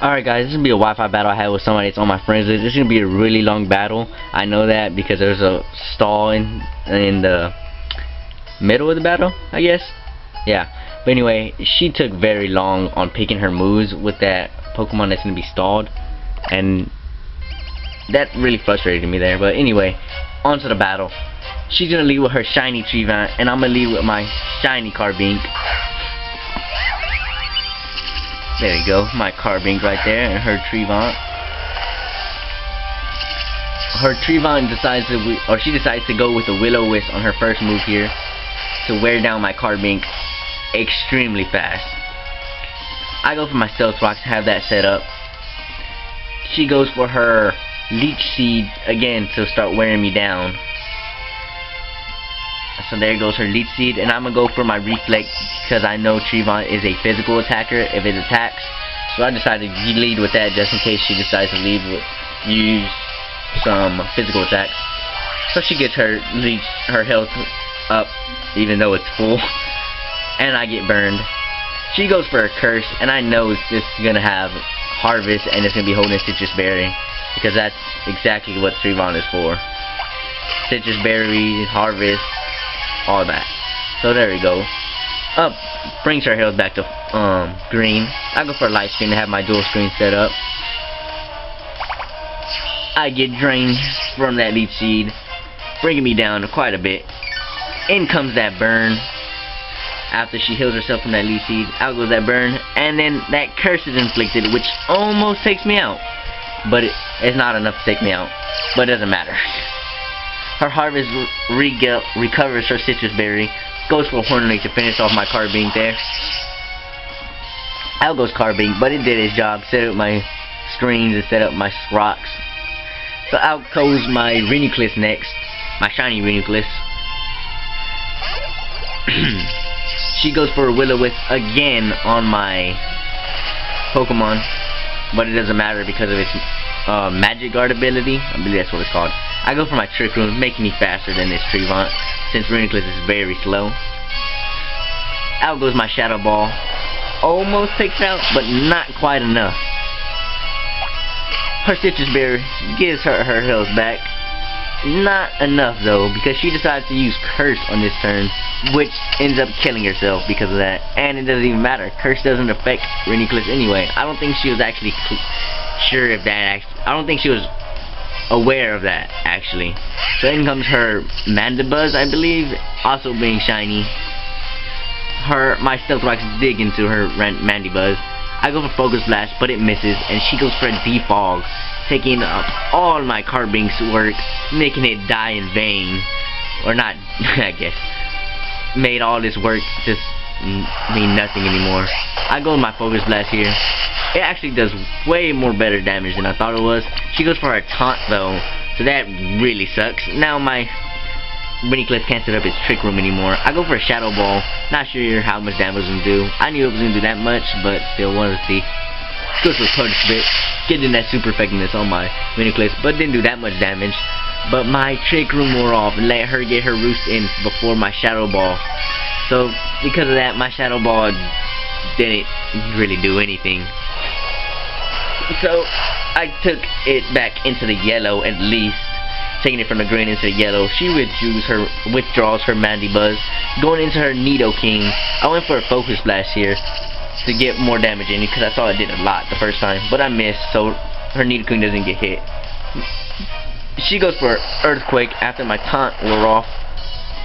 Alright guys, this is going to be a Wi-Fi battle I had with somebody that's on my friends list. This is going to be a really long battle. I know that because there's a stall in the middle of the battle, I guess. Yeah. But anyway, she took very long on picking her moves with that Pokemon that's going to be stalled. And that really frustrated me there. But anyway, on to the battle. She's going to lead with her shiny Trevant, and I'm going to lead with my shiny Carbink. There you go, my Carbink right there, and her Trevant. Her Trevant decides she decides to go with the Will-O-Wisp on her first move here to wear down my Carbink extremely fast. I go for my Stealth Rock to have that set up. She goes for her Leech Seed again to start wearing me down. So there goes her Leech Seed, and I'm going to go for my Reflect because I know Trevant is a physical attacker if it attacks. So I decided to lead with that just in case she decides to use some physical attacks. So she gets her health up even though it's full. And I get burned. She goes for a Curse, and I know this is going to have Harvest and it's going to be holding Citrus Berry because that's exactly what Trevant is for. Citrus Berry, Harvest, all that. So there we go. Up brings her health back to green. I go for a light screen to have my dual screen set up. I get drained from that Leech Seed, bringing me down quite a bit. In comes that burn. After she heals herself from that Leech Seed, out goes that burn, and then that Curse is inflicted, which almost takes me out. But it's not enough to take me out. But it doesn't matter. Her Harvest recovers her Citrus Berry, goes for a Hornlake to finish off my Carbink there. Out goes Carbink, but it did its job, set up my screens and set up my rocks. So out goes my Reuniclus next, my shiny Reuniclus. She goes for a Will-O-Wisp again on my Pokemon, but it doesn't matter because of its Magic Guard ability. I believe that's what it's called. I go for my Trick Room, making me faster than this Trevant, since Reuniclus is very slow. Out goes my Shadow Ball. Almost takes out, but not quite enough. Her Citrus Berry gives her health back. Not enough though, because she decides to use Curse on this turn, which ends up killing herself because of that. And it doesn't even matter. Curse doesn't affect Reuniclus anyway. I don't think she was actually sure if that I don't think she was aware of that actually. So in comes her Mandibuzz, I believe, also being shiny. My Stealth Rocks dig into her Mandibuzz. I go for Focus Blast, but it misses, and she goes for a Defog, taking up all my Carbink's work, making it die in vain. Or not, I guess. Made all this work just mean nothing anymore. I go with my Focus Blast here. It actually does way more better damage than I thought it was. She goes for her Taunt though, so that really sucks. Now my Reuniclus can't set up its Trick Room anymore. I go for a Shadow Ball. Not sure how much damage it was going to do. I knew it was going to do that much, but still wanted to see. Goes for Punch Spit, getting that super effectiveness on my Reuniclus, but didn't do that much damage. But my Trick Room wore off and let her get her roost in before my Shadow Ball. So because of that, my Shadow Ball didn't really do anything. So I took it back into the yellow at least, taking it from the green into the yellow. She withdraws her Mandibuzz, going into her Nidoking. I went for a Focus Blast here to get more damage in because I saw it did a lot the first time, but I missed, so her Nidoking doesn't get hit. She goes for Earthquake after my taunt wore off.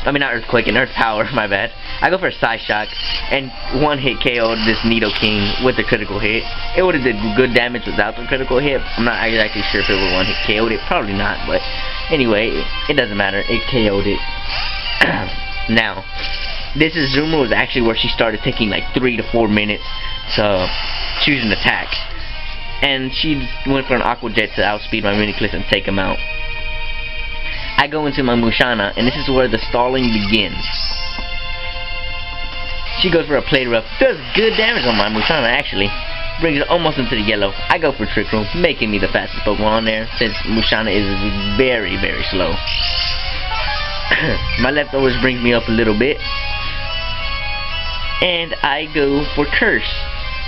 I mean, not Earthquake, and Earth Power, my bad. I go for a Psyshock, and one hit KO'd this Nidoking with a critical hit. It would have did good damage without the critical hit. I'm not exactly sure if it would one hit KO'd it. Probably not, but anyway, it doesn't matter. It KO'd it. Now, this Azumarill was actually where she started taking like 3 to 4 minutes to choose an attack. And she went for an Aqua Jet to outspeed my Reuniclus and take him out. I go into my Musharna, and this is where the stalling begins. She goes for a Play Rough, does good damage on my Musharna actually, brings it almost into the yellow. I go for Trick Room, making me the fastest Pokemon on there, since Musharna is very, very slow. My leftovers brings me up a little bit, and I go for Curse.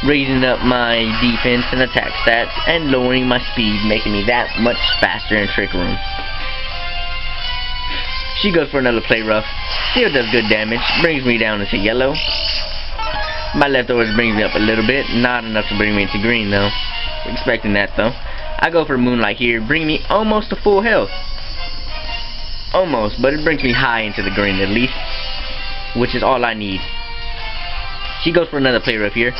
raising up my defense and attack stats and lowering my speed, making me that much faster in Trick Room. She goes for another play rough, still does good damage, brings me down into yellow. My leftovers brings me up a little bit, not enough to bring me into green though. Expecting that though. I go for Moonlight here, bring me almost to full health. Almost, but it brings me high into the green at least, which is all I need. She goes for another play rough here.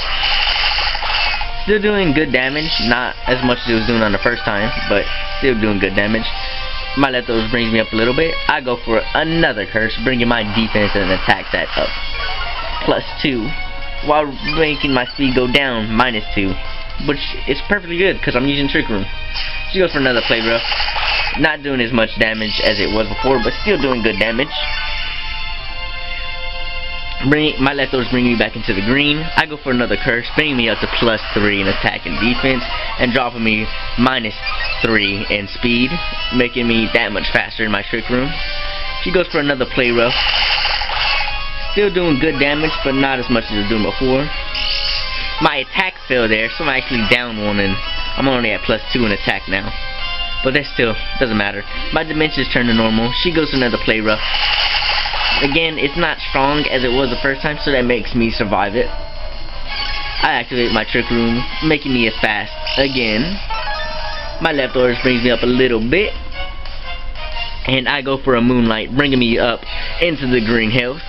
Still doing good damage, not as much as it was doing on the first time, but still doing good damage. My leftovers brings me up a little bit. I go for another curse, bringing my defense and attack stat up +2, while making my speed go down -2, which is perfectly good because I'm using Trick Room. She goes for another play rough, not doing as much damage as it was before, but still doing good damage. My leftovers bring me back into the green. I go for another curse, bringing me up to +3 in attack and defense, and dropping me -3 in speed, making me that much faster in my Trick Room. She goes for another play rough, still doing good damage, but not as much as I was doing before. My attack fell there, so I'm actually down 1, and I'm only at +2 in attack now. But that still doesn't matter. My dimensions turn to normal. She goes to another play rough. Again, it's not strong as it was the first time, so that makes me survive it. I activate my Trick Room, making me as fast again. My leftovers brings me up a little bit, and I go for a Moonlight, bringing me up into the green health.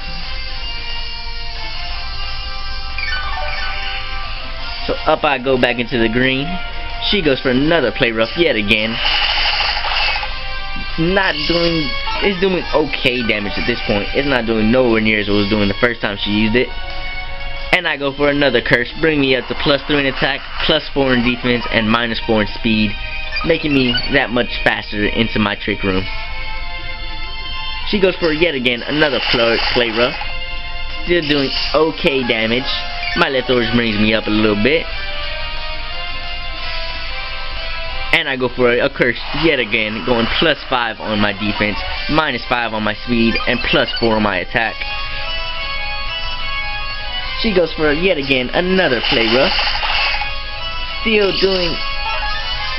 So up I go back into the green. She goes for another play rough yet again. It's doing okay damage at this point. It's not doing nowhere near as it was doing the first time she used it. And I go for another curse, bring me up to +3 in attack, +4 in defense, and -4 in speed, making me that much faster into my Trick Room. She goes for yet again another play rough, still doing okay damage. My leftovers brings me up a little bit. And I go for a curse yet again, going +5 on my defense, -5 on my speed, and +4 on my attack. She goes for yet again another play rough, still doing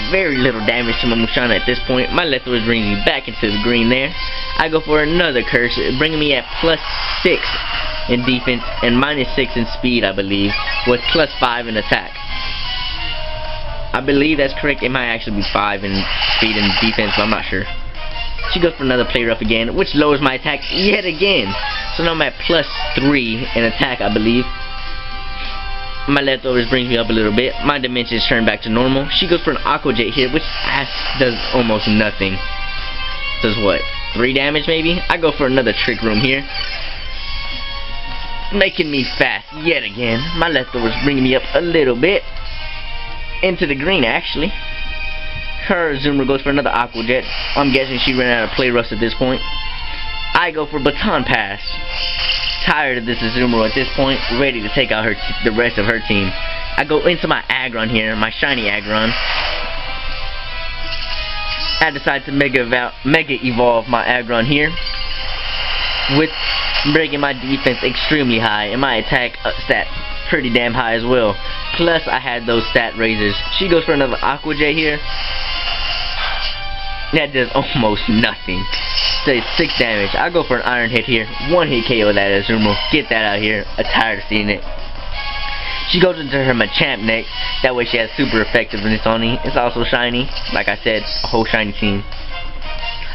very little damage to my Mushana at this point. My leftovers bring me back into the green there. I go for another curse, bringing me at +6 in defense and -6 in speed, I believe, with +5 in attack. I believe that's correct. It might actually be 5 in speed and defense, but I'm not sure. She goes for another play rough again, which lowers my attack yet again. So now I'm at +3 in attack, I believe. My leftovers brings me up a little bit. My dimensions turn back to normal. She goes for an Aqua Jet here, which does almost nothing. Does what? 3 damage maybe? I go for another Trick Room here, making me fast yet again. My leftovers bring me up a little bit. Into the green actually. Her Zoomer goes for another Aqua Jet. I'm guessing she ran out of play roughs at this point. I go for Baton Pass. Tired of this Zoomer at this point, ready to take out the rest of her team. I go into my Aggron here, my shiny Aggron. I decide to Mega Evolve my Aggron here, with breaking my defense extremely high and my attack stat pretty damn high as well. Plus I had those stat raisers. She goes for another Aqua Jet here. That does almost nothing. Does 6 damage. I go for an Iron Hit here. 1 hit KO that Azumarill. Get that out here. I'm tired of seeing it. She goes into her Machamp next. That way she has super effectiveness on me. It's also shiny. Like I said, a whole shiny team.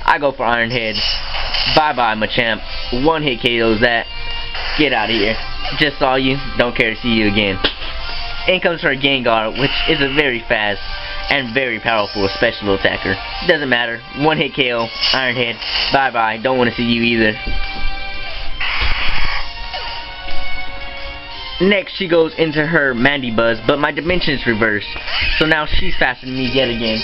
I go for Iron Head. Bye bye Machamp. 1 hit KOs that. Get out of here. Just saw you. Don't care to see you again. In comes her Gengar, which is a very fast and very powerful special attacker. Doesn't matter. 1 hit KO. Iron Head. Bye bye. Don't want to see you either. Next, she goes into her Mandibuzz, but my dimension is reversed. So now she's faster than me yet again.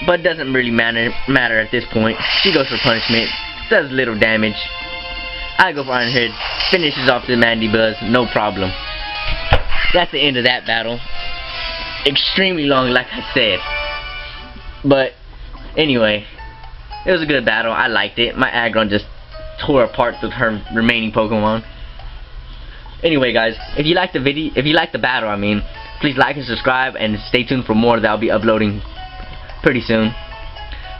But doesn't really matter at this point. She goes for punishment. Does little damage. I go for Iron Head. Finishes off the Mandibuzz. No problem. That's the end of that battle. Extremely long, like I said. But anyway, it was a good battle. I liked it. My Aggron just tore apart her remaining Pokemon. Anyway, guys, if you like the video, if you like the battle, I mean, please like and subscribe, and stay tuned for more that I'll be uploading pretty soon.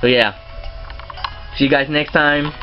So yeah, see you guys next time.